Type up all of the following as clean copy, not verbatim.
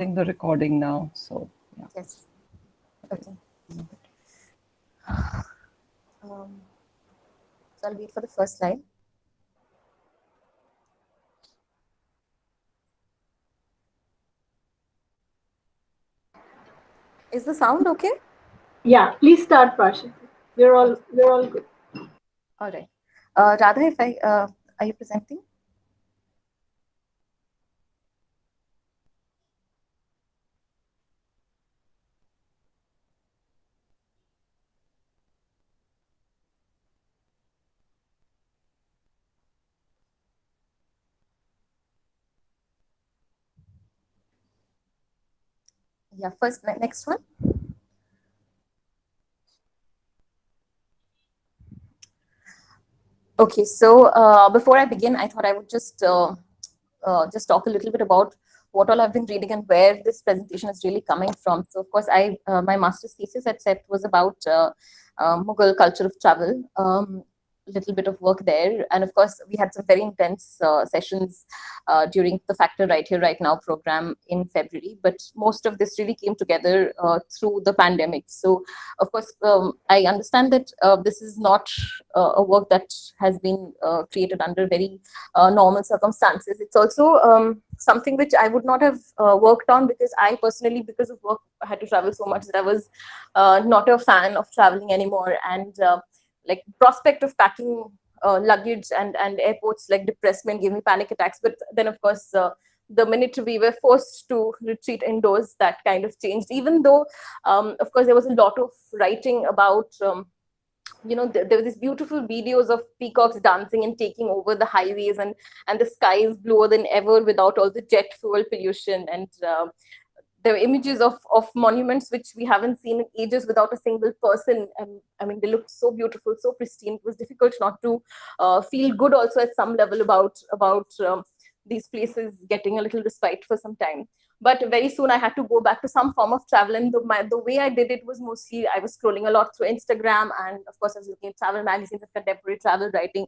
the recording now. So yeah. Yes. Okay. So I'll wait for the first slide. Is the sound okay? Yeah, please start, Prashant. We're all good. All right. Radha, if I are you presenting? Yeah, first, next one. Okay, so before I begin, I thought I would just talk a little bit about what all I've been reading and where this presentation is really coming from. So, of course, my master's thesis at CET was about Mughal culture of travel. Little bit of work there, and of course we had some very intense sessions during the Factor Right Here Right Now program in February, but most of this really came together through the pandemic. So of course I understand that this is not a work that has been created under very normal circumstances. It's also something which I would not have worked on, because I personally, because of work, I had to travel so much that I was not a fan of traveling anymore, and like prospect of packing luggage and airports like depressed me and gave me panic attacks. But then of course the minute we were forced to retreat indoors, that kind of changed, even though of course there was a lot of writing about there were these beautiful videos of peacocks dancing and taking over the highways, and the sky is bluer than ever without all the jet fuel pollution, and there were images of monuments which we haven't seen in ages without a single person. And I mean, they looked so beautiful, so pristine. It was difficult not to feel good also at some level about these places getting a little respite for some time. But very soon I had to go back to some form of travel, and the way I did it was mostly I was scrolling a lot through Instagram, and of course I was looking at travel magazines and contemporary travel writing.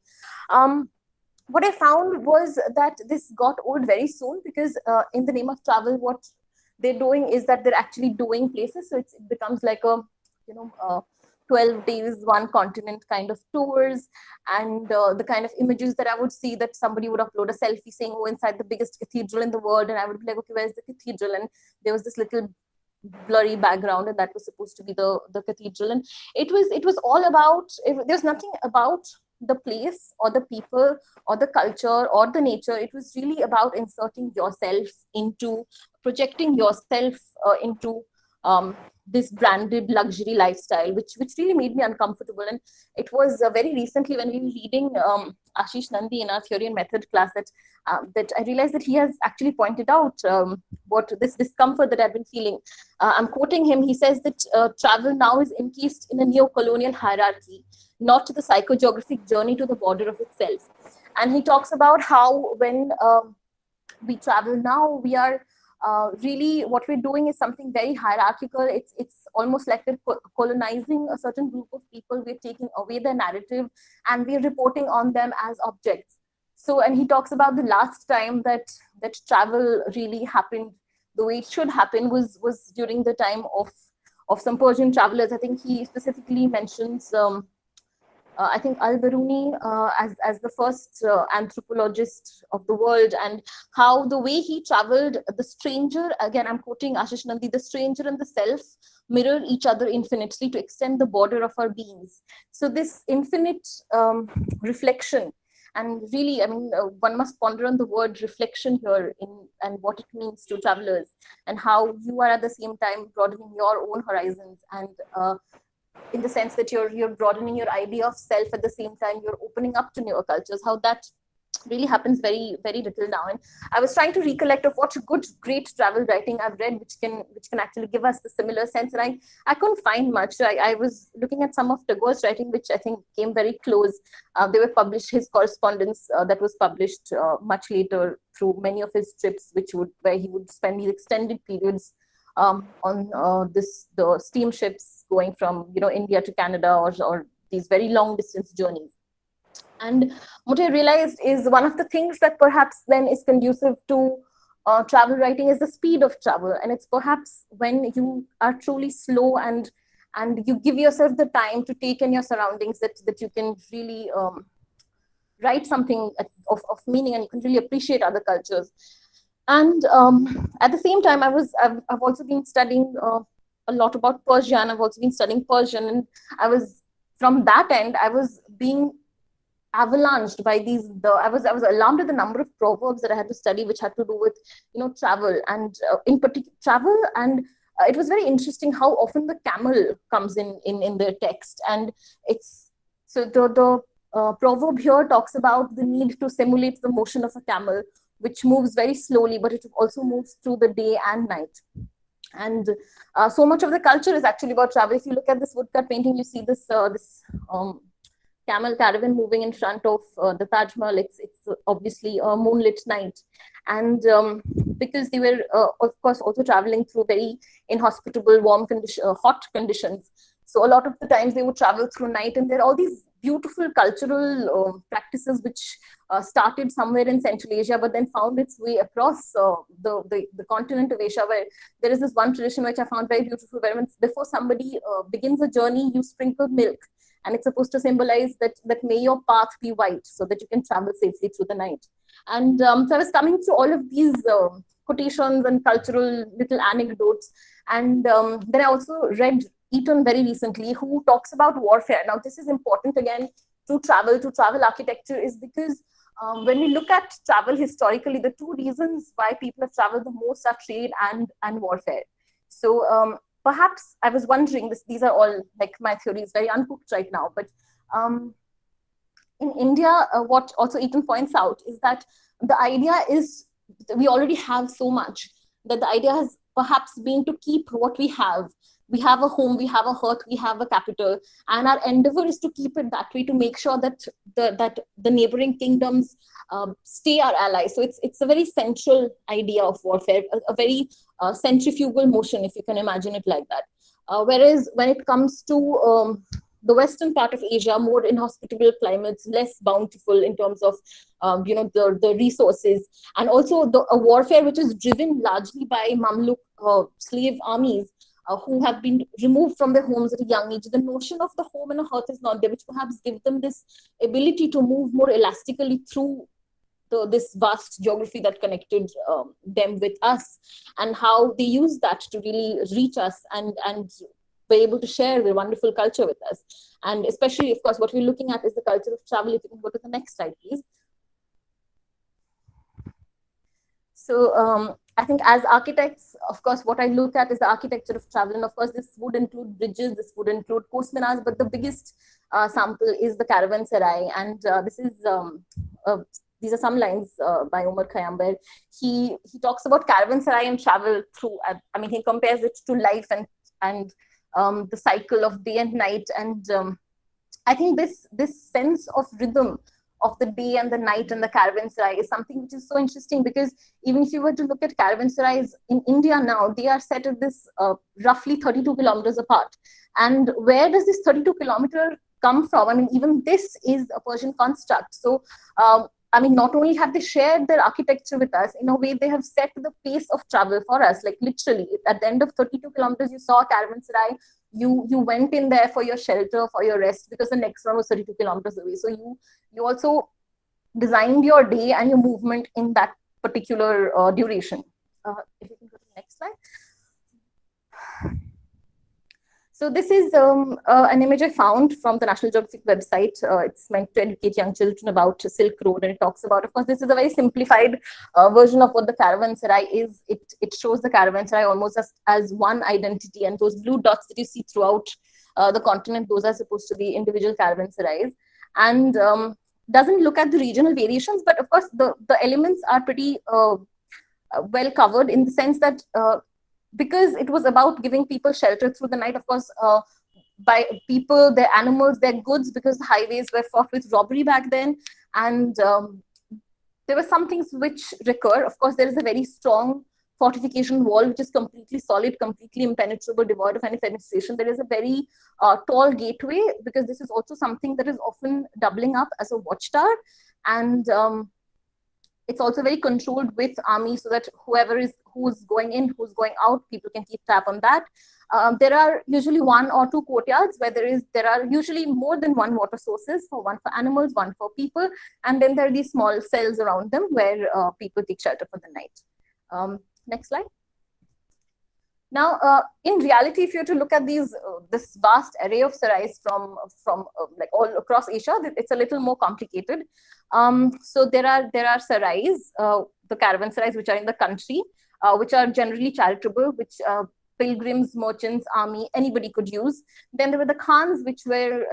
What I found was that this got old very soon, because in the name of travel, what they're doing is that they're actually doing places. So it becomes like a, 12 days, one continent kind of tours. And the kind of images that I would see, that somebody would upload a selfie saying, oh, inside the biggest cathedral in the world. And I would be like, okay, where's the cathedral? And there was this little blurry background, and that was supposed to be the cathedral. And it was all about, there's nothing about the place or the people or the culture or the nature. It was really about inserting yourself into, projecting yourself into this branded luxury lifestyle, which really made me uncomfortable. And it was very recently when we were reading Ashish Nandi in our theory and method class that I realized that he has actually pointed out what this discomfort that I've been feeling. I'm quoting him. He says that travel now is encased in a neo-colonial hierarchy, not the psychogeographic journey to the border of itself. And he talks about how when we travel now, we are really, what we're doing is something very hierarchical. It's almost like we're colonizing a certain group of people. We're taking away their narrative and we're reporting on them as objects. So, and he talks about the last time that travel really happened the way it should happen was during the time of some Persian travelers. I think he specifically mentions I think Al-Biruni as the first anthropologist of the world, and how the way he traveled, the stranger, again I'm quoting Ashish Nandi, the stranger and the self mirror each other infinitely to extend the border of our beings. So this infinite reflection, and really, I mean, one must ponder on the word reflection here and what it means to travelers, and how you are at the same time broadening your own horizons, and in the sense that you're broadening your idea of self, at the same time you're opening up to newer cultures. How that really happens very, very little now. And I was trying to recollect of what good, great travel writing I've read which can actually give us the similar sense, and I couldn't find much. I was looking at some of Tagore's writing, which I think came very close. They were published, his correspondence that was published much later through many of his trips, where he would spend these extended periods on the steamships going from India to Canada, or these very long distance journeys. And what I realized is one of the things that perhaps then is conducive to travel writing is the speed of travel, and it's perhaps when you are truly slow and you give yourself the time to take in your surroundings that you can really write something of meaning, and you can really appreciate other cultures. And at the same time, I've also been studying a lot about Persian. I've also been studying Persian, and from that end, I was being avalanched by I was alarmed at the number of proverbs that I had to study, which had to do with travel, and in particular travel. And it was very interesting how often the camel comes in the text, and it's so the proverb here talks about the need to simulate the motion of a camel, which moves very slowly, but it also moves through the day and night. And so much of the culture is actually about travel. If you look at this woodcut painting, you see this camel caravan moving in front of the Taj Mahal. It's obviously a moonlit night, and because they were of course also traveling through very inhospitable, hot conditions. So a lot of the times they would travel through night, and there are all these beautiful cultural practices which started somewhere in Central Asia, but then found its way across the continent of Asia, where there is this one tradition which I found very beautiful, where before somebody begins a journey, you sprinkle milk, and it's supposed to symbolize that may your path be white, so that you can travel safely through the night. And so I was coming through all of these quotations and cultural little anecdotes, and then I also read Eaton very recently, who talks about warfare. Now, this is important again to travel architecture, is because when we look at travel historically, the two reasons why people have traveled the most are trade and warfare. So perhaps I was wondering, these are all like my theories, very uncooked right now, but in India, what also Eaton points out is that the idea is we already have so much, that the idea has perhaps been to keep what we have. We have a home, we have a hearth, we have a capital, and our endeavor is to keep it that way, to make sure that the neighboring kingdoms stay our allies. So it's a very central idea of warfare, a very centrifugal motion, if you can imagine it like that. Whereas when it comes to the western part of Asia, more inhospitable climates, less bountiful in terms of the resources, and also a warfare which is driven largely by Mamluk slave armies, who have been removed from their homes at a young age. The notion of the home and a hearth is not there, which perhaps gives them this ability to move more elastically through this vast geography that connected them with us, and how they use that to really reach us and be able to share their wonderful culture with us. And especially, of course, what we're looking at is the culture of travel. If you can go to the next slide, please. So I think as architects, of course, what I look at is the architecture of travel. And of course, this would include bridges, this would include coast minars, but the biggest sample is the caravanserai. And these are some lines by Omar Khayyam, where he talks about caravanserai and travel through, I mean, he compares it to life and the cycle of day and night. And I think this sense of rhythm of the day and the night and the caravanserai is something which is so interesting, because even if you were to look at caravanserais in India now, they are set at this roughly 32 kilometers apart. And where does this 32 kilometer come from? I mean, even this is a Persian construct. So, I mean, not only have they shared their architecture with us, in a way they have set the pace of travel for us. Like literally, at the end of 32 kilometers, you saw a caravanserai. You went in there for your shelter, for your rest, because the next one was 32 kilometers away. So you also designed your day and your movement in that particular duration. If you can go to the next slide. So this is an image I found from the National Geographic website. It's meant to educate young children about Silk Road, and it talks about, of course, this is a very simplified version of what the caravanserai is. It shows the caravanserai almost as one identity, and those blue dots that you see throughout the continent, those are supposed to be individual caravanserais, and doesn't look at the regional variations, but of course the elements are pretty well covered, in the sense that because it was about giving people shelter through the night, of course, by people, their animals, their goods, because the highways were fraught with robbery back then. And there were some things which recur. Of course, there is a very strong fortification wall, which is completely solid, completely impenetrable, devoid of any fenestration. There is a very tall gateway, because this is also something that is often doubling up as a watchtower. And It's also very controlled with army, so that who's going in, who's going out, people can keep tab on that. There are usually 1 or 2 courtyards where there are usually more than 1 water sources, one for animals, 1 for people, and then there are these small cells around them where people take shelter for the night. Next slide. Now, in reality, if you were to look at this vast array of sarais from like all across Asia, it's a little more complicated. So there are sarais, the caravan sarais, which are in the country, which are generally charitable, which pilgrims, merchants, army, anybody could use. Then there were the khans, which were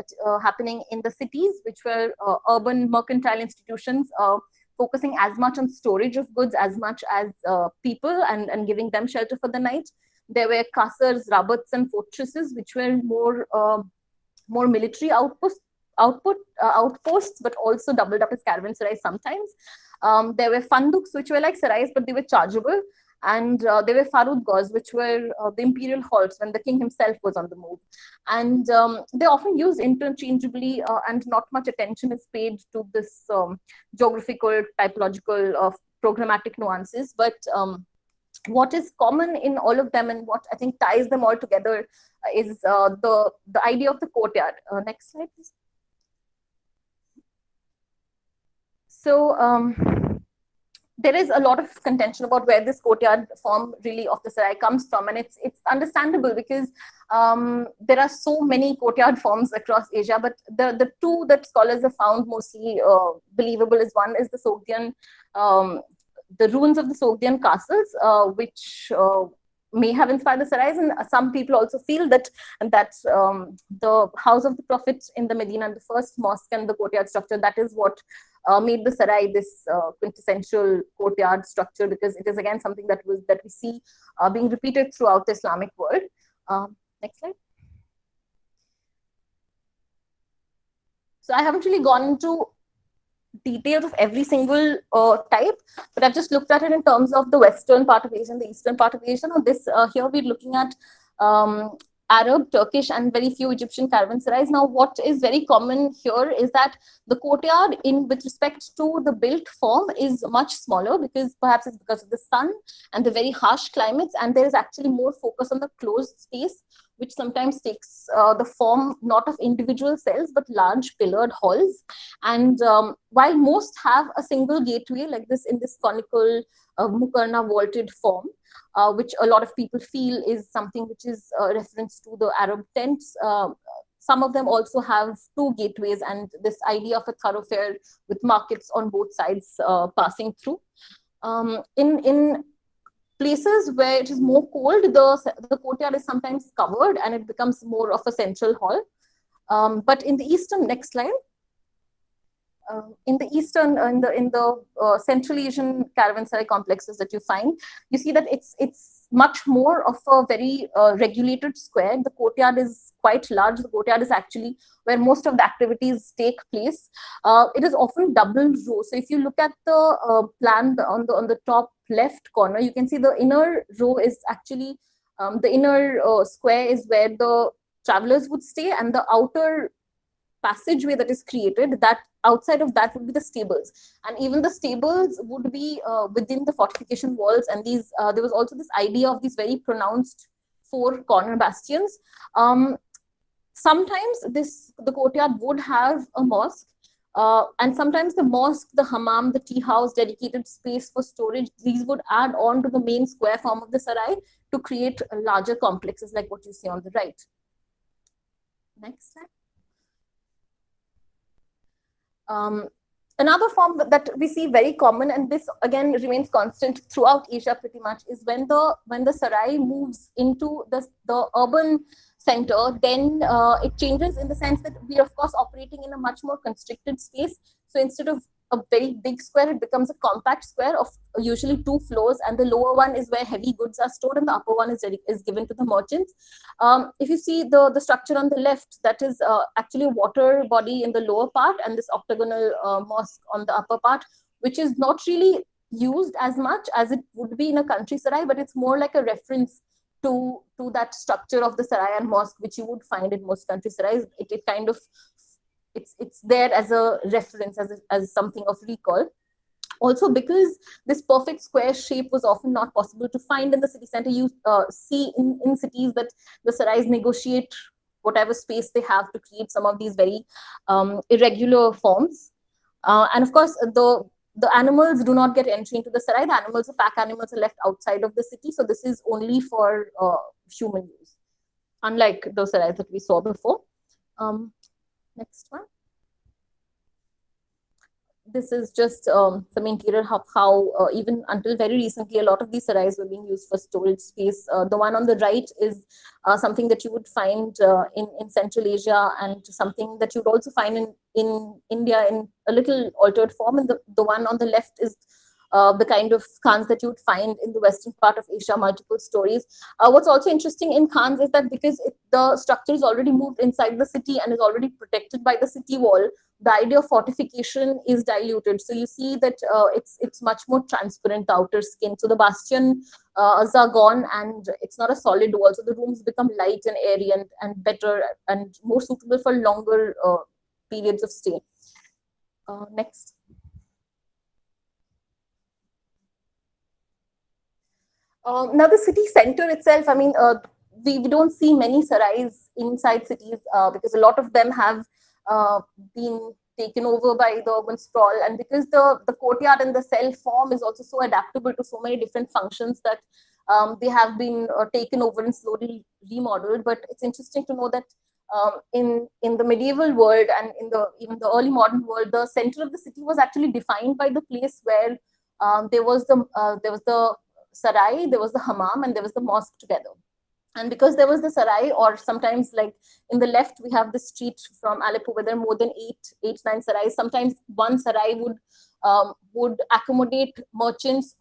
happening in the cities, which were urban mercantile institutions, focusing as much on storage of goods as much as people, and giving them shelter for the night. There were kasars, rabats, and fortresses, which were more military outposts, but also doubled up as caravan sarais sometimes. There were fanduks, which were like sarais, but they were chargeable. And there were farudgahs, which were the imperial halls when the king himself was on the move. And they often used interchangeably, and not much attention is paid to this geographical, typological, programmatic nuances. But what is common in all of them, and what I think ties them all together, is the idea of the courtyard. Next slide, please. So there is a lot of contention about where this courtyard form really of the sarai comes from, and it's understandable because there are so many courtyard forms across Asia. But the 2 that scholars have found mostly believable is, one is the Sogdian, the ruins of the Sogdian castles, which may have inspired the sarais, and some people also feel that the house of the Prophet in the Medina, and the first mosque and the courtyard structure, that is what made the sarai this quintessential courtyard structure, because it is again something that we see being repeated throughout the Islamic world. Next slide. So I haven't really gone into details of every single type, but I've just looked at it in terms of the western part of Asia and the eastern part of Asia. Now here we're looking at Arab, Turkish, and very few Egyptian caravanserais. Now, what is very common here is that the courtyard, with respect to the built form, is much smaller, because perhaps it's because of the sun and the very harsh climates, and there is actually more focus on the closed space, which sometimes takes the form not of individual cells but large pillared halls. And while most have a single gateway like this in this conical mukarna vaulted form, which a lot of people feel is something which is a reference to the Arab tents, some of them also have 2 gateways, and this idea of a thoroughfare with markets on both sides passing through. In places where it is more cold, the courtyard is sometimes covered and it becomes more of a central hall. But in the eastern, next slide. In the Central Asian caravanserai complexes that you find, you see that it's much more of a very regulated square. The courtyard is quite large. The courtyard is actually where most of the activities take place. It is often double row. So if you look at the plan on the top left corner, you can see the inner row is actually the inner square is where the travelers would stay, and the outer passageway that is created, that outside of that would be the stables, and even the stables would be within the fortification walls. And these there was also this idea of these very pronounced 4 corner bastions. Sometimes the courtyard would have a mosque, and sometimes the mosque, the hammam, the tea house, dedicated space for storage, these would add on to the main square form of the sarai to create larger complexes like what you see on the right. Next slide. Another form that we see very common, and this again remains constant throughout Asia pretty much, is when the sarai moves into the urban center, then it changes in the sense that we are of course operating in a much more constricted space. So instead of a very big square, it becomes a compact square of usually 2 floors, and the lower one is where heavy goods are stored, and the upper one is given to the merchants. If you see the structure on the left, that is actually a water body in the lower part, and this octagonal mosque on the upper part, which is not really used as much as it would be in a country sarai, but it's more like a reference to that structure of the sarai and mosque, which you would find in most country sarais. It kind of it's there as a reference, as something of recall. Also, because this perfect square shape was often not possible to find in the city center, you see in cities that the sarais negotiate whatever space they have to create some of these very irregular forms. And of course, the animals do not get entry into the sarai. The animals, the pack animals, are left outside of the city. So this is only for human use, unlike those sarais that we saw before. Next one. This is just some interior of how even until very recently, a lot of these sarais were being used for storage space. The one on the right is something that you would find in Central Asia, and something that you'd also find in India in a little altered form. And the one on the left is the kind of khans that you would find in the western part of Asia, multiple stories. What's also interesting in khans is that because the structure is already moved inside the city and is already protected by the city wall, the idea of fortification is diluted. So you see that it's much more transparent outer skin. So the bastion are gone, and it's not a solid wall. So the rooms become light and airy and better and more suitable for longer periods of stay. Next. Now the city center itself, I mean, we don't see many sarais inside cities because a lot of them have been taken over by the urban sprawl, and because the courtyard and the cell form is also so adaptable to so many different functions that they have been taken over and slowly remodeled. But it's interesting to know that in the medieval world and in even the early modern world, the center of the city was actually defined by the place where there was the sarai, there was the hammam, and there was the mosque together. And because there was the sarai, or sometimes like in the left, we have the street from Aleppo where there are more than eight, 9 sarais. Sometimes one sarai would accommodate merchants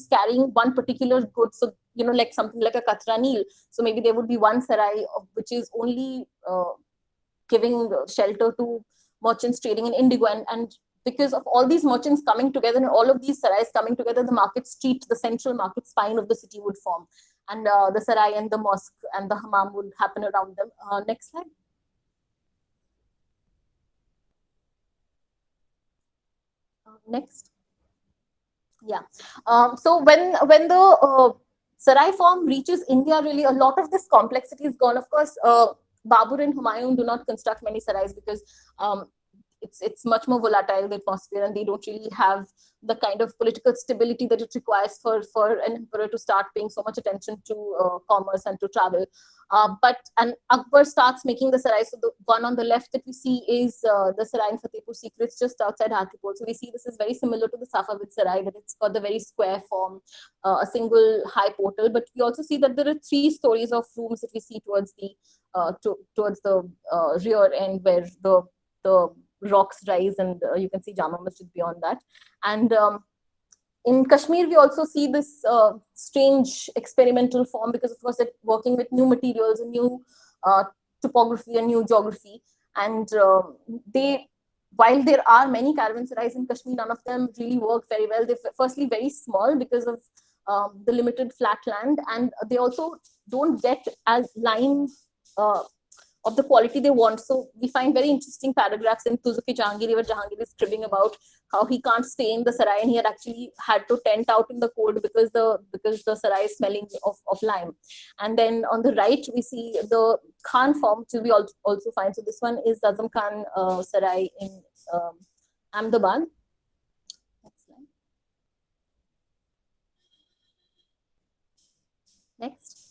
carrying one particular good. So, you know, like something like a Katra Neel. So maybe there would be one sarai which is only giving shelter to merchants trading in indigo. And because of all these merchants coming together and all of these sarais coming together, the market street, the central market spine of the city would form. And the sarai and the mosque and the hammam would happen around them. Next slide. Next. Yeah. So when the sarai form reaches India, really a lot of this complexity is gone. Of course, Babur and Humayun do not construct many sarais because it's much more volatile, the atmosphere, and they don't really have the kind of political stability that it requires for an emperor to start paying so much attention to commerce and to travel. And Akbar starts making the sarai. So the one on the left that we see is the sarai in Fatehpur Sikri. It's just outside Hathipur. So we see this is very similar to the Safavid sarai, that it's got the very square form, a single high portal. But we also see that there are 3 stories of rooms that we see towards the rear end, where the rocks rise, and you can see Jama Masjid beyond that. And in Kashmir, we also see this strange experimental form, because of course they're working with new materials and new topography and new geography. And while there are many caravanserais in Kashmir, none of them really work very well. They're firstly very small because of the limited flat land, and they also don't get as lime of the quality they want. So we find very interesting paragraphs in Tuzuk-e Jahangiri, where Jahangir is cribbing about how he can't stay in the sarai, and he had to tent out in the cold because the sarai is smelling of lime. And then on the right, we see the Khan form, which we also find. So this one is Azam Khan sarai in Ahmedabad. Next slide. Next.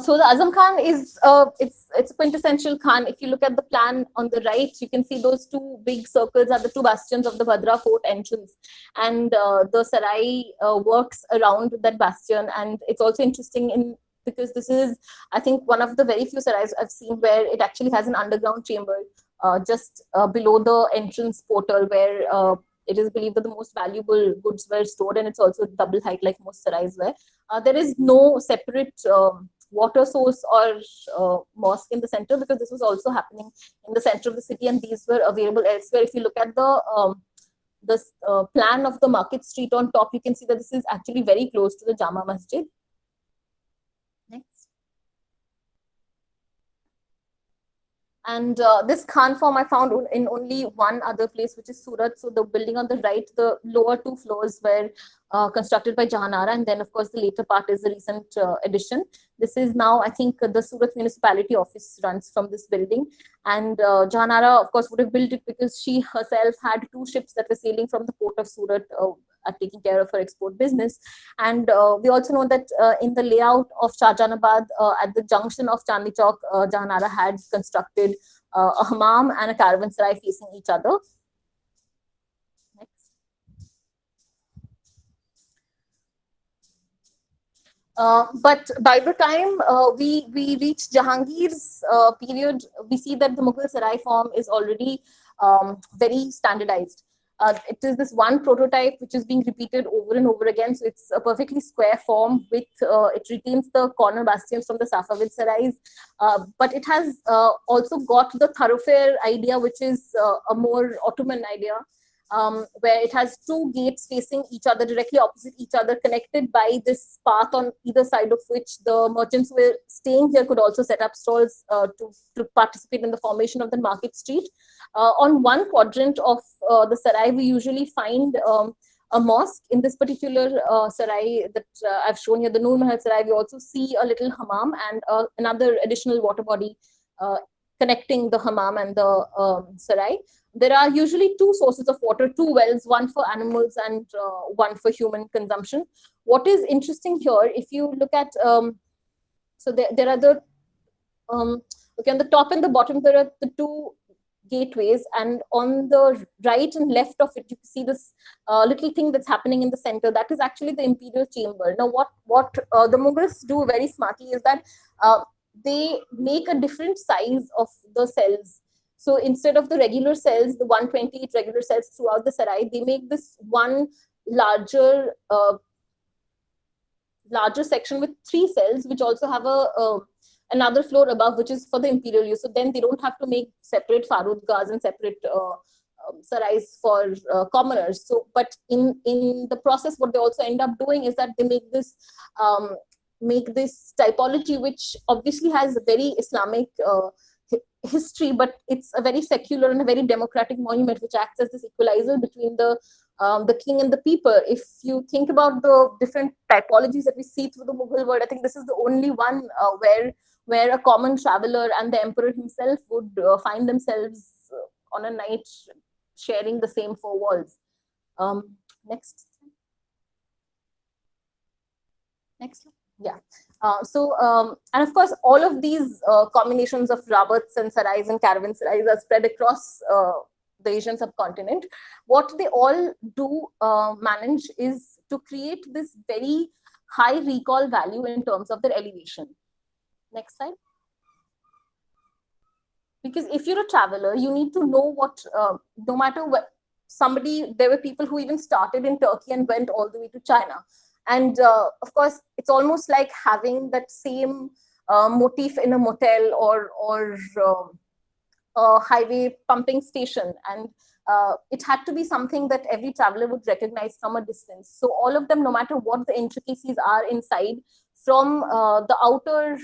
So the Azam Khan is it's a quintessential Khan. If you look at the plan on the right, you can see those 2 big circles are the 2 bastions of the Bhadra fort entrance, and the sarai works around that bastion. And it's also interesting because this is, I think, one of the very few sarais I've seen where it actually has an underground chamber just below the entrance portal, where it is believed that the most valuable goods were stored, and it's also double height like most sarais were. There is no separate water source or mosque in the center, because this was also happening in the center of the city, and these were available elsewhere. If you look at the plan of the market street on top, you can see that this is actually very close to the Jama Masjid. Next. And this Khan form I found in only one other place, which is Surat. So the building on the right, the lower two floors were constructed by Jahanara. And then, of course, the later part is the recent addition. This is now, I think, the Surat municipality office runs from this building. And Jahanara, of course, would have built it because she herself had two ships that were sailing from the port of Surat, taking care of her export business. And we also know that in the layout of Shahjahanabad, at the junction of Chandni Chowk, Jahanara had constructed a hammam and a caravanserai facing each other. Next. But by the time we reach Jahangir's period, we see that the Mughal Sarai form is already very standardized. It is this one prototype which is being repeated over and over again. So it's a perfectly square form with, it retains the corner bastions from the Safavid Sarais, but it has also got the thoroughfare idea, which is a more Ottoman idea, where it has two gates facing each other, directly opposite each other, connected by this path on either side of which the merchants who were staying here could also set up stalls to participate in the formation of the market street. On one quadrant of the sarai, we usually find a mosque. In this particular sarai that I've shown here, the Noor Mahal Sarai, we also see a little hammam and another additional water body connecting the hammam and the sarai. There are usually two sources of water, two wells, one for animals and one for human consumption. What is interesting here, if you look at, so there are the, okay, on the top and the bottom, there are the two gateways, and on the right and left of it, you see this little thing that's happening in the center. That is actually the imperial chamber. Now, what the Mughals do very smartly is that they make a different size of the cells. So instead of the regular cells, the 128 regular cells throughout the sarai, they make this one larger section with 3 cells, which also have another floor above, which is for the imperial use. So then they don't have to make separate farudgas and separate sarais for commoners. So, but in the process, what they also end up doing is that they make this typology, which obviously has a very Islamic history, but it's a very secular and a very democratic monument, which acts as this equalizer between the king and the people. If you think about the different typologies that we see through the Mughal world, I think this is the only one where a common traveler and the emperor himself would find themselves on a night sharing the same 4 walls. Next. Yeah. And of course, all of these combinations of rawats and sarais and caravanserais are spread across the Asian subcontinent. What they all do manage is to create this very high recall value in terms of their elevation. Next slide. Because if you're a traveler, you need to know what, no matter what, there were people who even started in Turkey and went all the way to China. And of course, it's almost like having that same motif in a motel or a highway pumping station. And it had to be something that every traveler would recognize from a distance. So all of them, no matter what the intricacies are inside, from the outer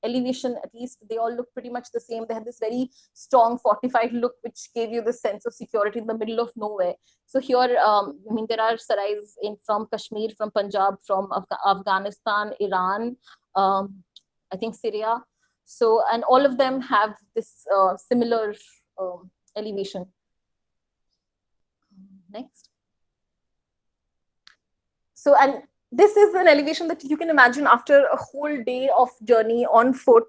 elevation, at least, they all look pretty much the same. They had this very strong fortified look, which gave you this sense of security in the middle of nowhere. So here, I mean, there are sarais from Kashmir, from Punjab, from Afghanistan, Iran, I think Syria. So, and all of them have this similar elevation. Next. So, and this is an elevation that you can imagine after a whole day of journey on foot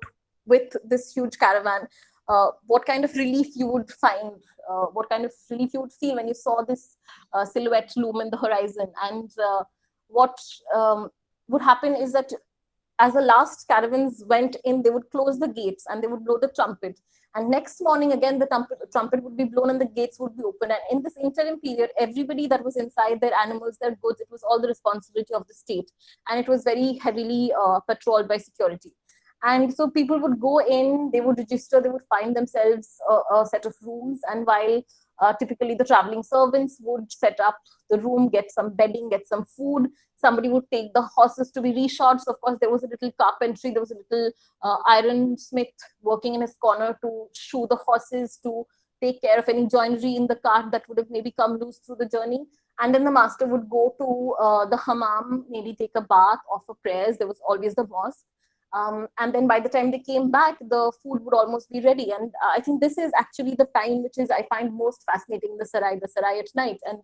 with this huge caravan, what kind of relief you would find, what kind of relief you would feel when you saw this silhouette loom in the horizon. And what would happen is that as the last caravans went in, they would close the gates and they would blow the trumpet. And next morning, again, the trumpet would be blown and the gates would be open. And in this interim period, everybody that was inside, their animals, their goods, it was all the responsibility of the state. And it was very heavily patrolled by security. And so people would go in, they would register, they would find themselves a set of rooms. And while Typically, the traveling servants would set up the room, get some bedding, get some food. Somebody would take the horses to be reshod. So, of course, there was a little carpentry, there was a little ironsmith working in his corner to shoe the horses, to take care of any joinery in the cart that would have maybe come loose through the journey. And then the master would go to the hammam, maybe take a bath, offer prayers. There was always the mosque. And then by the time they came back, the food would almost be ready. And I think this is actually the time which is I find most fascinating, the sarai at night. And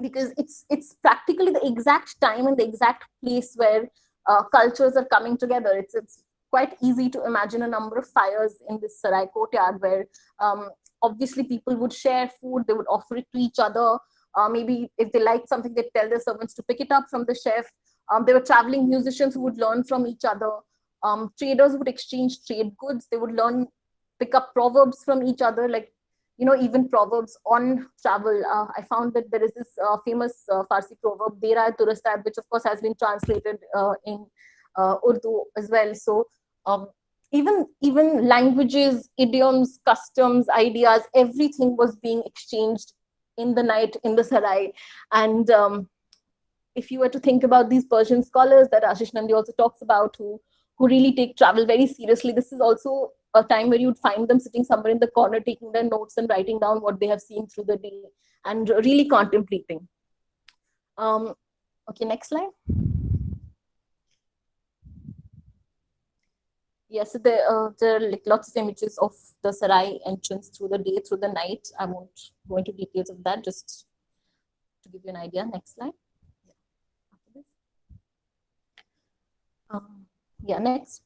because it's practically the exact time and the exact place where cultures are coming together. It's quite easy to imagine a number of fires in this sarai courtyard where obviously people would share food, they would offer it to each other. Maybe if they liked something, they'd tell their servants to pick it up from the chef. There were traveling musicians who would learn from each other. Traders would exchange trade goods. They would pick up proverbs from each other, like, even proverbs on travel. I found that there is this famous Farsi proverb, "Dera hai turist hai," which of course has been translated in Urdu as well. So even languages, idioms, customs, ideas, everything was being exchanged in the night in the sarai. And if you were to think about these Persian scholars that Ashish Nandi also talks about, who really take travel very seriously, this is also a time where you'd find them sitting somewhere in the corner, taking their notes and writing down what they have seen through the day and really contemplating. Okay, next slide. Yes, there are like lots of images of the sarai entrance through the day, through the night. I won't go into details of that, just to give you an idea. Next slide. Yeah, next.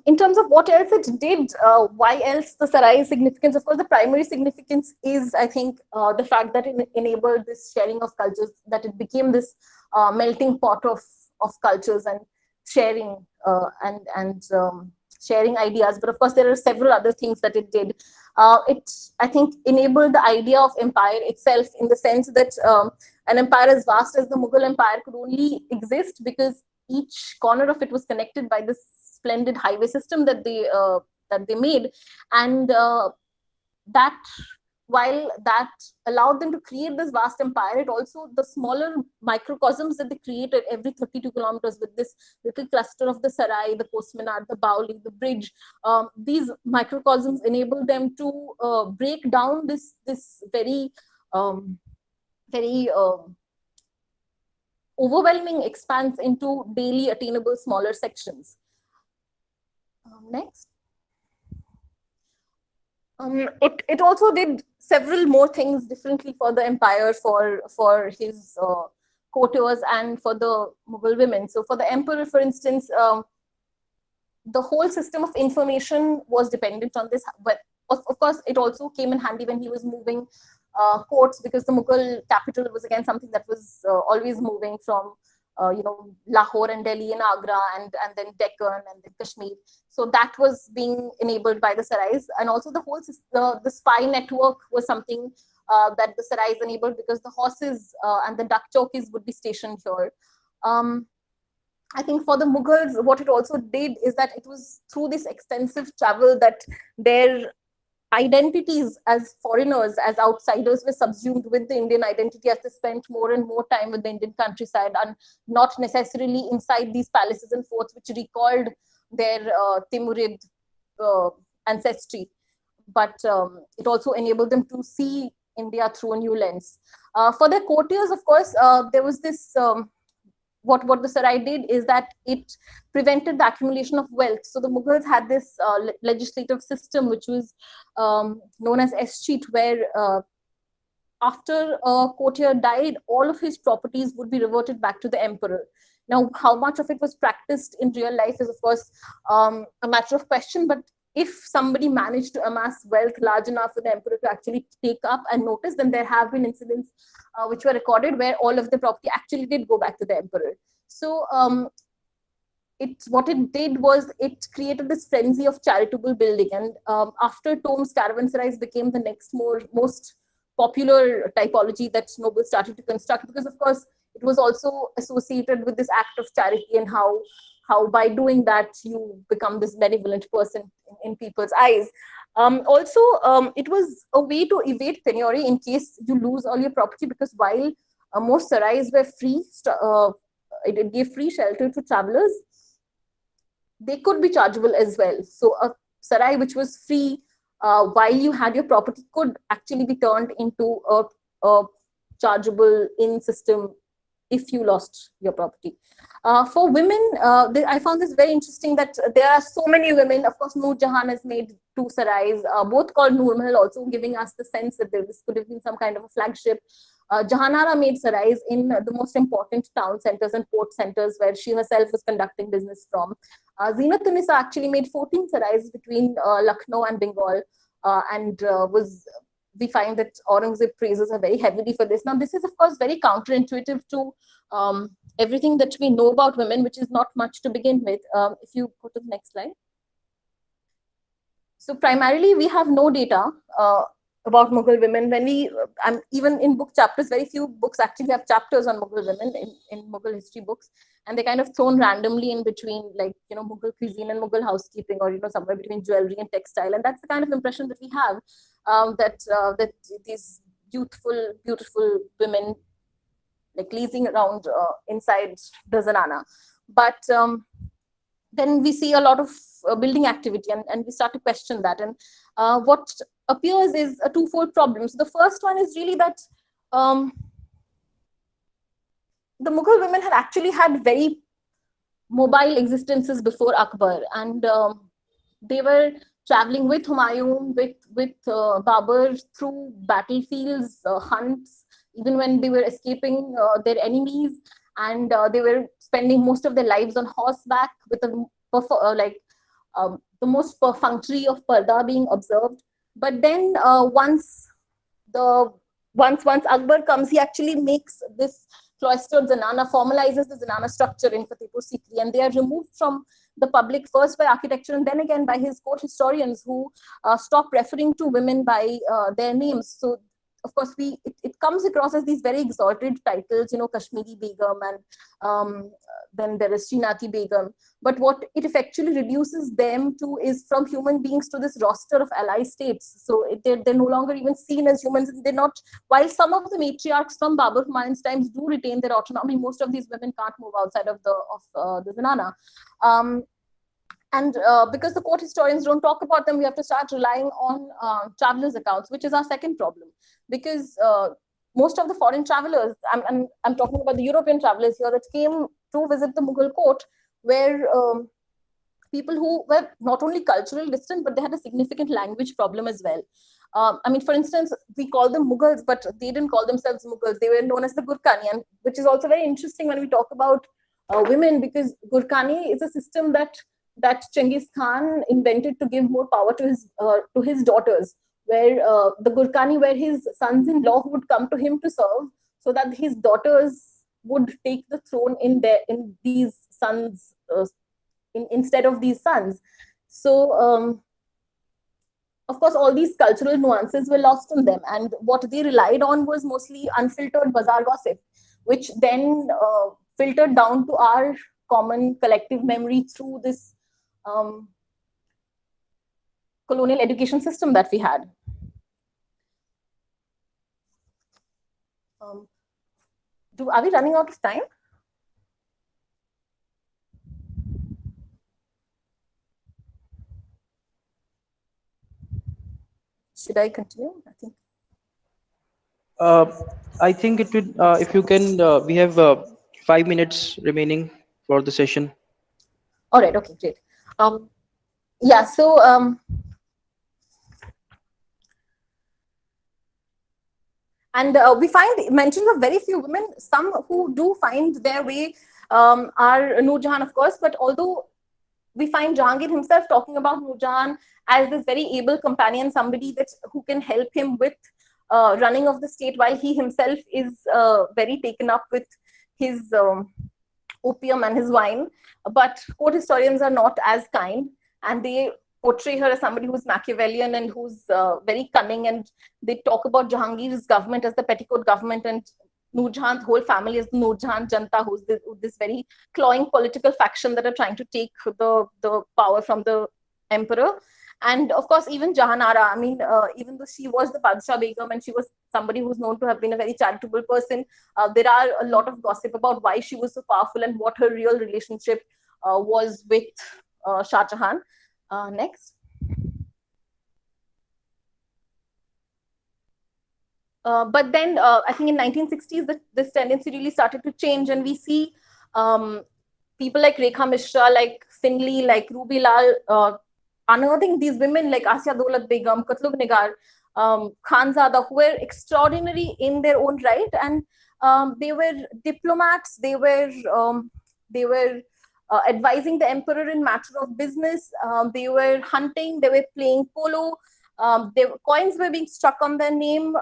In terms of what else it did, why else the sarai significance? Of course, the primary significance is, I think, the fact that it enabled this sharing of cultures, that it became this melting pot of cultures and sharing sharing ideas. But of course, there are several other things that it did. It, I think, enabled the idea of empire itself, in the sense that an empire as vast as the Mughal Empire could only exist because each corner of it was connected by this splendid highway system that they made. And that, while that allowed them to create this vast empire, it also, the smaller microcosms that they created every 32 kilometers with this little cluster of the sarai, the Qos Minar, the Baoli, the bridge, these microcosms enabled them to break down this very overwhelming expanse into daily attainable smaller sections. Next. It also did several more things differently for the empire, for his courtiers and for the Mughal women. So for the emperor, for instance, the whole system of information was dependent on this. But of course, it also came in handy when he was moving courts, because the Mughal capital was again something that was always moving from Lahore and Delhi and Agra and then Deccan and then Kashmir. So that was being enabled by the sarais. And also the whole the spy network was something that the sarais enabled, because the horses and the duck chowkis would be stationed here. I think for the Mughals, what it also did is that it was through this extensive travel that their identities as foreigners, as outsiders, were subsumed with the Indian identity, as they spent more and more time with the Indian countryside and not necessarily inside these palaces and forts, which recalled their Timurid ancestry. But it also enabled them to see India through a new lens. For their courtiers, of course, there was this what the sarai did is that it prevented the accumulation of wealth. So the Mughals had this legislative system, which was known as escheat, where after a courtier died, all of his properties would be reverted back to the emperor. Now, how much of it was practiced in real life is, of course, a matter of question. But if somebody managed to amass wealth large enough for the emperor to actually take up and notice, then there have been incidents which were recorded where all of the property actually did go back to the emperor. So what it did was it created this frenzy of charitable building. And after tombs, caravanserais became the next most popular typology that nobles started to construct, because of course it was also associated with this act of charity, and how by doing that you become this benevolent person in people's eyes. It was a way to evade penury in case you lose all your property, because while most sarais were free, it gave free shelter to travelers, they could be chargeable as well. So a sarai which was free while you had your property could actually be turned into a chargeable in system if you lost your property. For women, I found this very interesting that there are so many women. Of course, Noor Jahan has made 2 sarais, both called Noor Mahal, also giving us the sense that this could have been some kind of a flagship. Jahanara made sarais in the most important town centers and port centers where she herself was conducting business from. Zeenat-un-Nisa actually made 14 sarais between Lucknow and Bengal, and we find that Aurangzeb praises her very heavily for this. Now, this is, of course, very counterintuitive to everything that we know about women, which is not much to begin with. If you go to the next slide. So primarily, we have no data about Mughal women. When we, even in book chapters, very few books actually have chapters on Mughal women in Mughal history books, and they're kind of thrown randomly in between, like, Mughal cuisine and Mughal housekeeping, or, somewhere between jewelry and textile. And that's the kind of impression that we have, that these youthful, beautiful women, like, lazing around inside the Zanana. But then we see a lot of building activity, and we start to question that. And what appears is a twofold problem. So the first one is really that the Mughal women had actually had very mobile existences before Akbar, and they were traveling with Humayun, with Babur through battlefields, hunts, even when they were escaping their enemies, and they were spending most of their lives on horseback with the most perfunctory of parda being observed. But then once Akbar comes, he actually makes this cloistered Zanana, formalizes the Zanana structure in Fatehpur Sikri, and they are removed from the public first by architecture and then again by his court historians, who stop referring to women by their names. So of course, it comes across as these very exalted titles, Kashmiri Begum, and then there is Srinathi Begum. But what it effectively reduces them to is from human beings to this roster of ally states. So they're no longer even seen as humans. They're not, while some of the matriarchs from Babur Humayun's times do retain their autonomy, most of these women can't move outside of the Zanana. And because the court historians don't talk about them, we have to start relying on travelers' accounts, which is our second problem. Because most of the foreign travelers, I'm talking about the European travelers here that came to visit the Mughal court, were people who were not only culturally distant, but they had a significant language problem as well. For instance, we call them Mughals, but they didn't call themselves Mughals. They were known as the Gurkhani, and which is also very interesting when we talk about women, because Gurkhani is a system that Genghis Khan invented to give more power to his daughters, where the Gurkhani were his sons-in-law who would come to him to serve, so that his daughters would take the throne in these sons instead of these sons. So of course, all these cultural nuances were lost in them, and what they relied on was mostly unfiltered bazaar gossip, which then filtered down to our common collective memory through this colonial education system that we had. Are we running out of time? Should I continue? I think it would, if you can, we have 5 minutes remaining for the session. All right, okay, great. Yeah, so and we find mentions of very few women. Some who do find their way are Noor Jahan, of course, but although we find Jahangir himself talking about Noor Jahan as this very able companion, somebody who can help him with running of the state, while he himself is very taken up with his opium and his wine. But court historians are not as kind, and they portray her as somebody who's Machiavellian and who's very cunning, and they talk about Jahangir's government as the petticoat government, and Noor Jahan's whole family is the Noor Jahan Janta, who's this very clawing political faction that are trying to take the power from the emperor. And of course, even Jahanara, I mean, even though she was the Padshah Begum and she was somebody who's known to have been a very charitable person, there are a lot of gossip about why she was so powerful and what her real relationship was with Shah Jahan. Next. But then I think in 1960s, this tendency really started to change, and we see people like Rekha Mishra, like Finley, like Ruby Lal, unearthing these women like Asya Daulat Begum, Kutlub Nigar, Khanzada, who were extraordinary in their own right, and they were diplomats. They were advising the emperor in matter of business. They were hunting. They were playing polo. Coins were being struck on their name.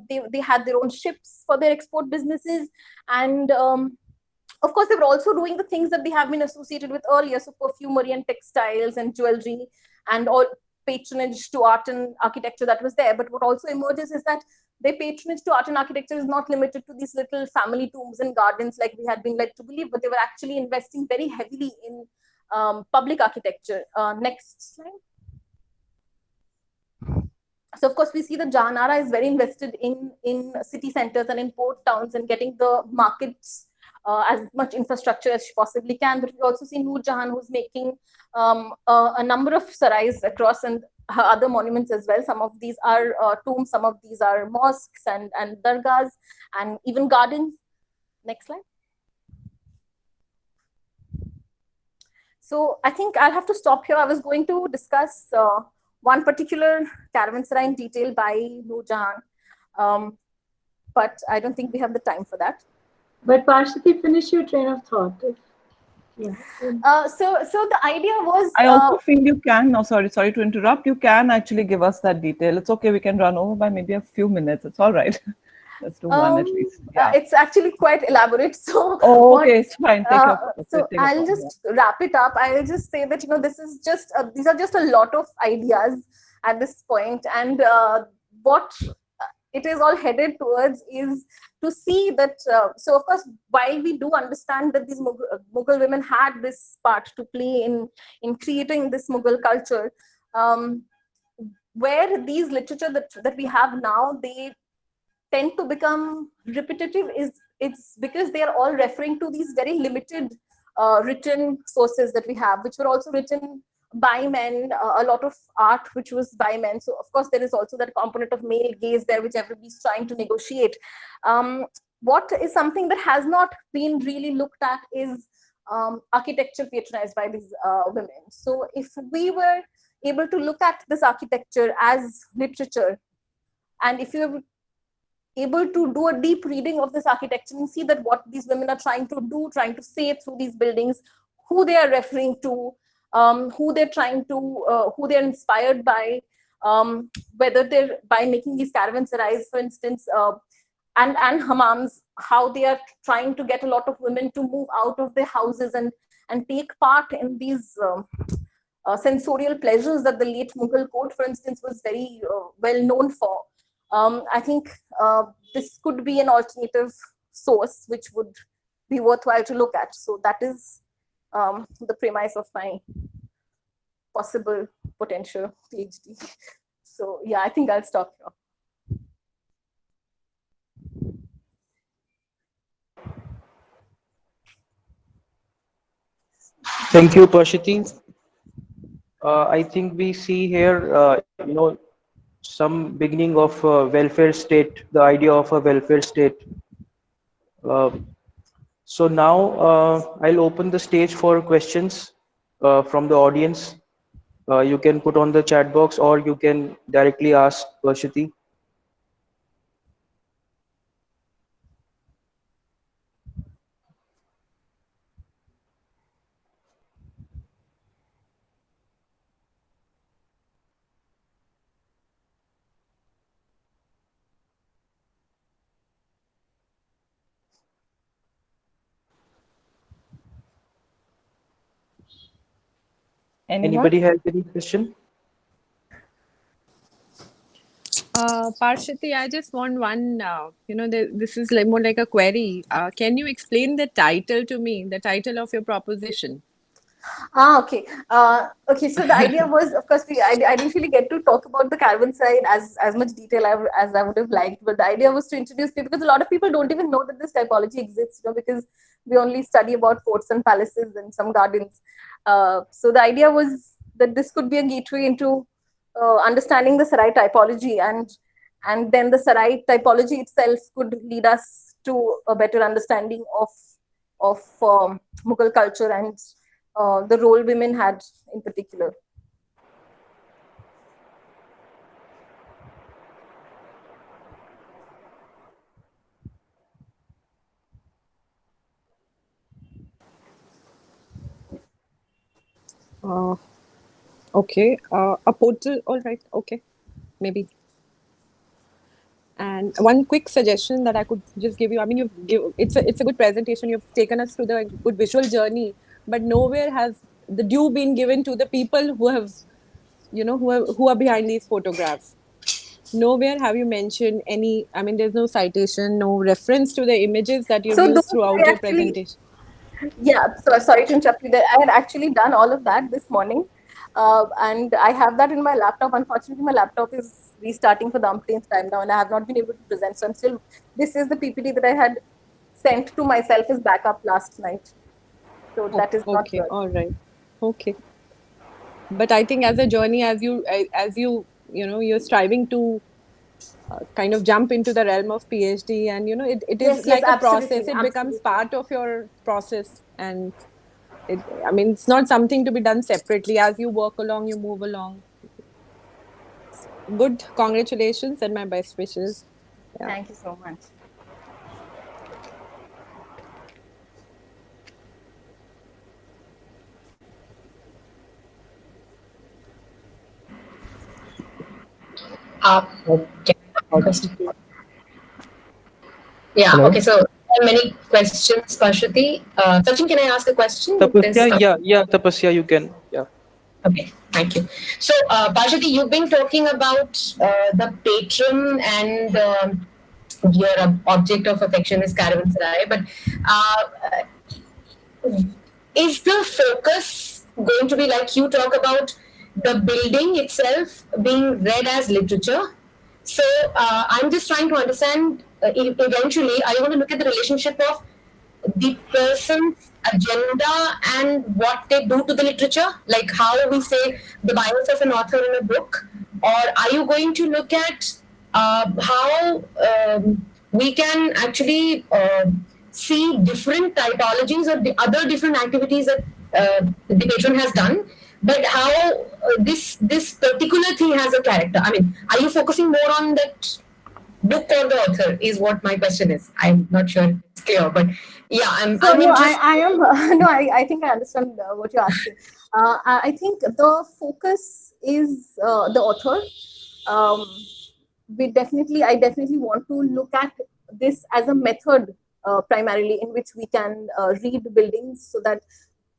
They had their own ships for their export businesses, and of course, they were also doing the things that they have been associated with earlier, so perfumery and textiles and jewelry and all patronage to art and architecture that was there. But what also emerges is that their patronage to art and architecture is not limited to these little family tombs and gardens like we had been led to believe, but they were actually investing very heavily in public architecture. Next slide. So of course, we see that Jahanara is very invested in city centers and in port towns and getting the markets as much infrastructure as she possibly can. But we also see Noor Jahan, who's making a number of sarais across and her other monuments as well. Some of these are tombs, some of these are mosques and dargahs and even gardens. Next slide. So I think I'll have to stop here. I was going to discuss one particular caravanserai in detail by Noor Jahan, but I don't think we have the time for that. But Parshati, finish your train of thought. Yeah. So the idea was. I also feel you can. No, sorry to interrupt. You can actually give us that detail. It's okay. We can run over by maybe a few minutes. It's all right. Let's do one at least. Yeah. It's actually quite elaborate. So. Oh, okay. It's fine. Take your so I'll just wrap it up. I'll just say that this is just these are just a lot of ideas at this point, and what it is all headed towards is to see that, so of course, while we do understand that these Mughal women had this part to play in creating this Mughal culture, where these literature that we have now, they tend to become repetitive, it's because they are all referring to these very limited written sources that we have, which were also written by men, a lot of art which was by men. So of course there is also that component of male gaze there, which everybody's trying to negotiate. What is something that has not been really looked at is architecture patronized by these women. So if we were able to look at this architecture as literature, and if you were able to do a deep reading of this architecture and see that what these women are trying to do, trying to say through these buildings, who they are referring to, who they're trying to, who they're inspired by, whether they're by making these caravanserais, for instance, and hammams, how they are trying to get a lot of women to move out of their houses and take part in these sensorial pleasures that the late Mughal court, for instance, was very well known for. I think this could be an alternative source which would be worthwhile to look at. So that is the premise of my possible potential PhD. So yeah, I think I'll stop here. Thank you, Parshati. I think we see here, some beginning of welfare state, the idea of a welfare state. So now I'll open the stage for questions from the audience. You can put on the chat box or you can directly ask Parshati. Anybody has any question? Parshati, I just want one, this is more like a query. Can you explain the title to me, the title of your proposition? Okay. Okay. So the idea was, of course, I didn't really get to talk about the caravanserai as much detail as I would have liked. But the idea was to introduce people, because a lot of people don't even know that this typology exists, because we only study about forts and palaces and some gardens. So the idea was that this could be a gateway into understanding the Sarai typology, and then the Sarai typology itself could lead us to a better understanding of Mughal culture and the role women had in particular. Okay. A portal. All right. Okay. Maybe. And one quick suggestion that I could just give you. I mean, it's a good presentation. You've taken us through the good visual journey, but nowhere has the due been given to the people who have, who are behind these photographs. Nowhere have you mentioned any. I mean, there's no citation, no reference to the images that you've So used those throughout I your actually, presentation. yeah. So sorry to interrupt you there. I had actually done all of that this morning, and I have that in my laptop. Unfortunately, my laptop is restarting for the umpteenth time now, and I have not been able to present. So I'm still. This is the PPT that I had sent to myself as backup last night. So that is not Okay. good. All right. Okay. But I think as a journey, you're striving to kind of jump into the realm of PhD, and it is Yes, yes, like a process. absolutely, It becomes absolutely. part of your process, and I mean, it's not something to be done separately. As you work along, you move along. Good, congratulations, and my best wishes. Yeah. Thank you so much. Okay. Question. Yeah. Hello. Okay. So there are many questions, Parshati. Sachin, can I ask a question? Tapasya, yeah, Tapasya, you can. Yeah. Okay, thank you. So, Parshati, you've been talking about the patron and your object of affection is caravanserai, but is the focus going to be like you talk about the building itself being read as literature? So I'm just trying to understand. Eventually, are you going to look at the relationship of the person's agenda and what they do to the literature, like how we say the bias of an author in a book, or are you going to look at how we can actually see different typologies or the other different activities that the patron has done, but how this particular thing has a character? I mean, are you focusing more on that book or the author is what my question is. I'm not sure it's clear, but yeah, So I'm no, interested. I am no, I think I understand what you're asking. I think the focus is the author. Um, I definitely want to look at this as a method primarily in which we can read buildings, so that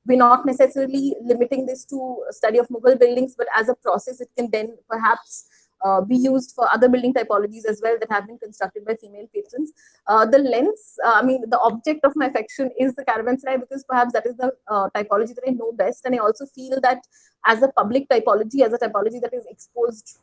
we're not necessarily limiting this to a study of Mughal buildings, but as a process, it can then perhaps be used for other building typologies as well that have been constructed by female patrons. The lens, I mean, the object of my affection is the caravanserai, because perhaps that is the typology that I know best. And I also feel that as a public typology, as a typology that is exposed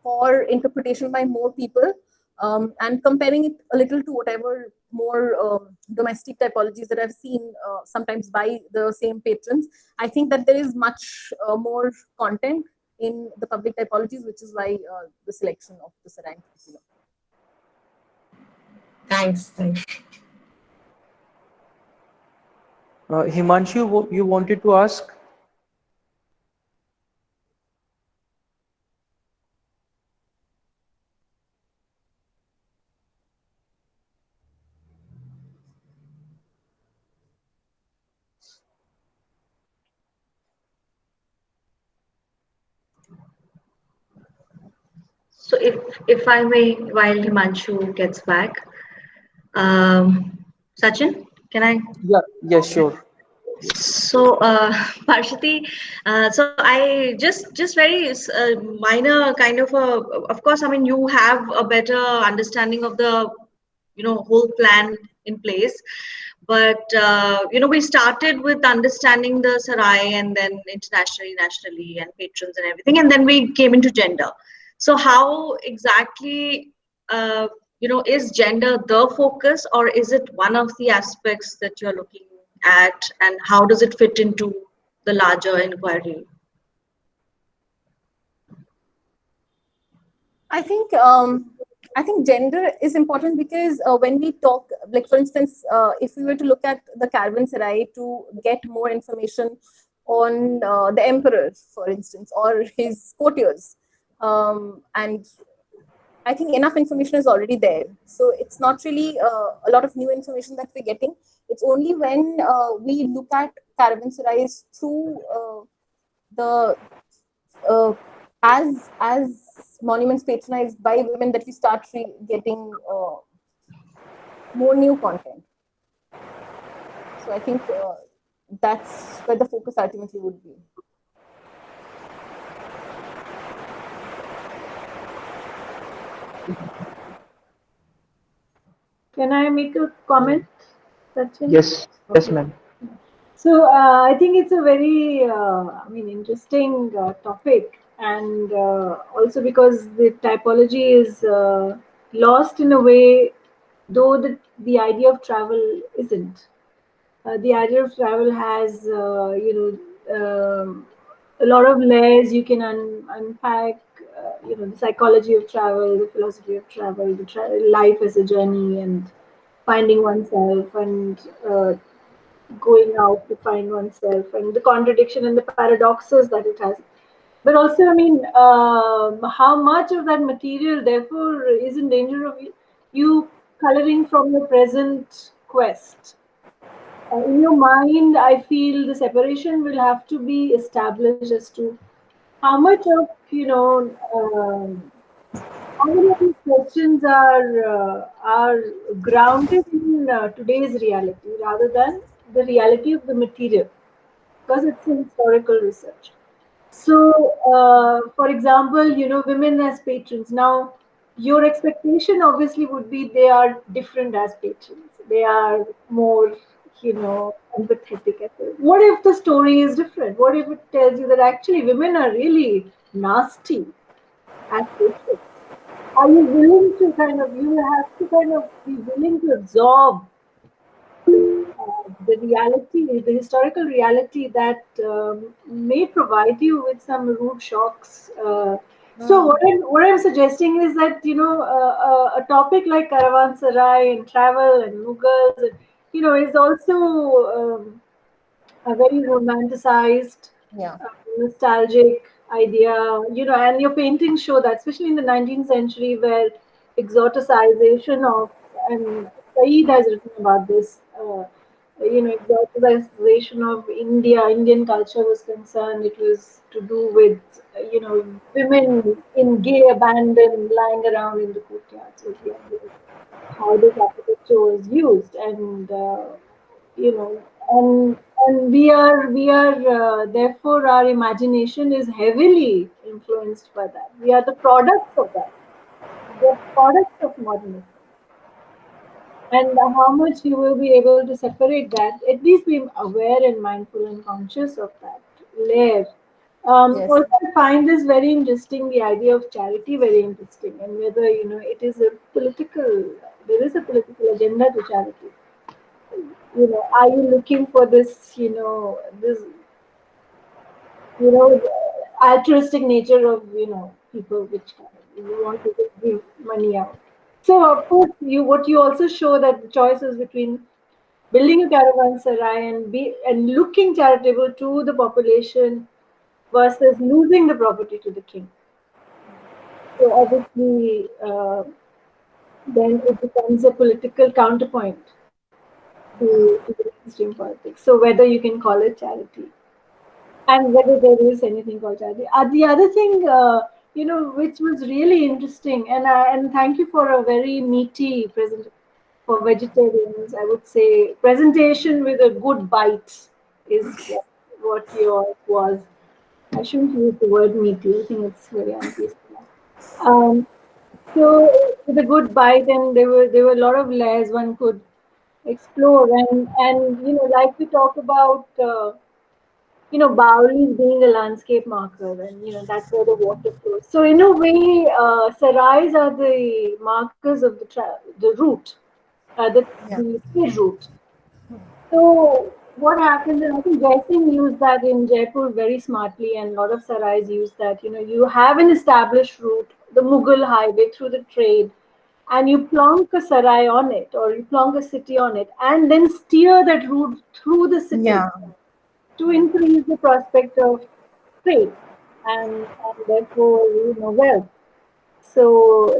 for interpretation by more people, and comparing it a little to whatever more domestic typologies that I've seen sometimes by the same patrons, I think that there is much more content in the public typologies, which is why the selection of the Sarai in particular. Thanks. Himanshu, you wanted to ask? So if I may, while Himanshu gets back, Sachin, can I? Yeah, sure. So, Parshati, so I just very minor kind of of course, I mean, you have a better understanding of the, whole plan in place. But we started with understanding the Sarai, and then internationally, nationally, and patrons and everything, and then we came into gender. So how exactly is gender the focus, or is it one of the aspects that you're looking at, and how does it fit into the larger inquiry? I think gender is important because when we talk, like for instance, if we were to look at the caravanserai to get more information on the emperor, for instance, or his courtiers, and I think enough information is already there. So it's not really a lot of new information that we're getting. It's only when we look at caravanserais through the as monuments patronized by women that we start getting more new content. So I think that's where the focus ultimately would be. Can I make a comment, Sachin? Yes, yes, Okay. ma'am. So I think it's a very, interesting topic, and also because the typology is lost in a way, though the idea of travel isn't. The idea of travel has, a lot of layers you can unpack. The psychology of travel, the philosophy of travel, life as a journey, and finding oneself, and going out to find oneself, and the contradiction and the paradoxes that it has. But also, I mean, how much of that material, therefore, is in danger of you coloring from your present quest? In your mind, I feel the separation will have to be established as to how much of, how many of these questions are grounded in today's reality rather than the reality of the material, because it's a historical research. So, for example, women as patrons. Now, your expectation obviously would be they are different as patrons. They are more, empathetic. What if the story is different? What if it tells you that actually women are really nasty as patrons? Are you willing to you have to be willing to absorb the reality, the historical reality that may provide you with some rude shocks. So what I'm suggesting is that a topic like caravanserai and travel and Mughals, and, is also a very romanticized, Yeah. nostalgic idea. And your paintings show that, especially in the 19th century, where exoticization of, and Saeed has written about this, exoticization of Indian culture was concerned. It was to do with, women in gay abandon lying around in the courtyards was the idea of how this architecture was used, and you know and we are therefore our imagination is heavily influenced by that. We are the products of that. We are products of modernism. And how much you will be able to separate that, at least be aware and mindful and conscious of that layer. Yes. Also, I find this very interesting, the idea of charity very interesting, and whether it is a political, there is a political agenda to charity. Are you looking for this, this, altruistic nature of, people, which you want to just give money out. So of course, what you also show that the choices between building a caravanserai and looking charitable to the population versus losing the property to the king. So obviously, then it becomes a political counterpoint to the mainstream politics. So whether you can call it charity, and whether there is anything called charity. The other thing, which was really interesting, and thank you for a very meaty present for vegetarians. I would say presentation with a good bite is what yours was. I shouldn't use the word meaty. I think it's very untasteful. Um, so with a good bite, and there were a lot of layers one could explore. And like we talk about Baoli's being a landscape marker, and that's where the water flows. So in a way, sarais are the markers of the route, Yeah. the trade route. So what happens is, I think Jaising used that in Jaipur very smartly, and a lot of sarais use that. You have an established route, the Mughal highway through the trade, and you plonk a sarai on it, or you plonk a city on it, and then steer that route through the city Yeah. to increase the prospect of trade and therefore wealth. So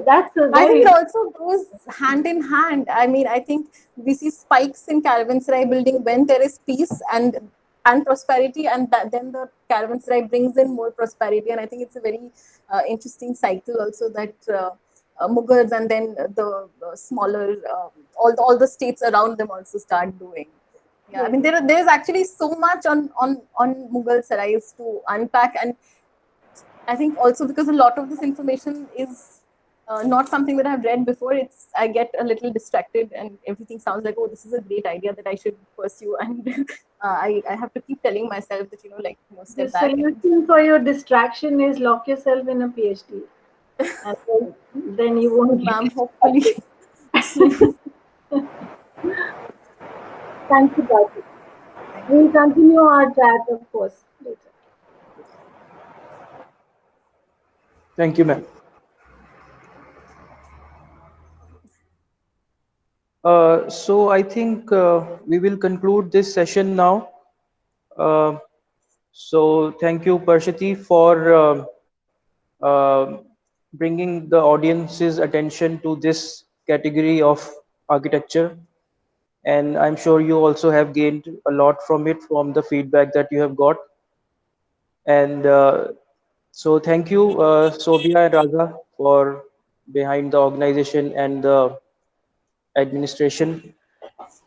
that's a I think very it also goes hand in hand. I mean, I think we see spikes in caravanserai building when there is peace and prosperity, and then the caravanserai brings in more prosperity. And I think it's a very interesting cycle also that Mughals and then the smaller all the states around them also start doing. Yeah, I mean there's actually so much on Mughal sarais to unpack, and I think also because a lot of this information is not something that I've read before. I get a little distracted, and everything sounds like, oh, this is a great idea that I should pursue, and I have to keep telling myself that the step back. solution for your distraction is lock yourself in a PhD, and then you won't get Ma'am, hopefully distracted. soon. Thank you, Bharti. We'll continue our chat, of course, later. Thank you, ma'am. So I think we will conclude this session now. Uh, so thank you, Parshati, for uh, bringing the audience's attention to this category of architecture. And I'm sure you also have gained a lot from it, from the feedback that you have got. And so thank you, Sobia and Raza, for behind the organization and the administration.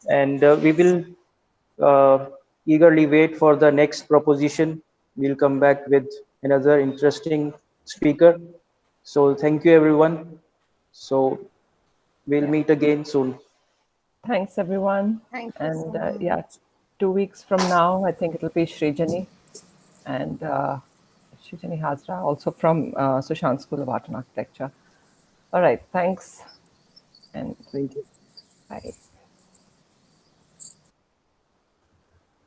And we will eagerly wait for the next proposition. We'll come back with another interesting speaker. So thank you, everyone. So we'll Yeah. meet again soon. Thanks, everyone. Thank you so And much. yeah, 2 weeks from now, I think it'll be Srijani and Srijani Hazra, also from Sushant School of Art and Architecture. All right, thanks and Thank you. bye.